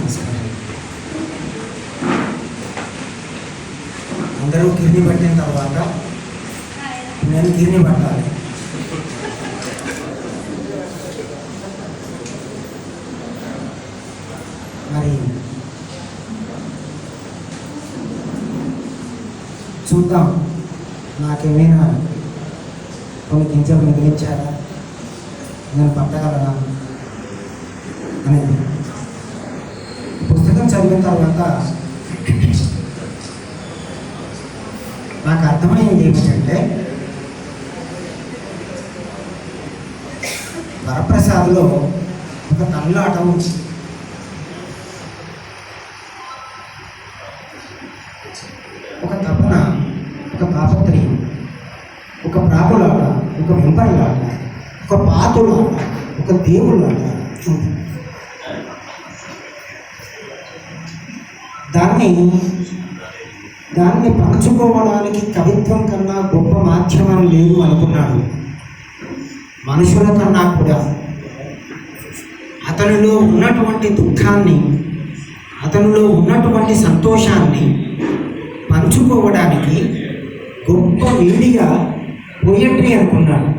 నమస్కారం. అందరూ గిర్ని పట్టిన తర్వాత నేను గిర్ని పట్టాలి. మరి చూద్దాం, నాకేమైనా కొన్ని గింజలు మిగిలించారా, నేను పట్టగలనా అనేది. పుస్తకం చదివిన తర్వాత నాకు అర్థమైంది ఏమిటంటే, వరప్రసాద్లో ఒక తల్లాట ఉంది. ఒక తపన, ఒక తాపత్రయం, ఒక ప్రాకులాట, ఒక వెంపర్లాట, ఒక పాతులాట, ఒక దేవుళ్ళాట ఉంది. దాన్ని పంచుకోవడానికి కవిత్వం కన్నా గొప్ప మాధ్యమం లేదు అనుకున్నాడు. మనుషుల కన్నా కూడా అతనిలో ఉన్నటువంటి దుఃఖాన్ని, అతనిలో ఉన్నటువంటి సంతోషాన్ని పంచుకోవడానికి గొప్ప వేడిగా పోయట్రీ అనుకున్నాడు.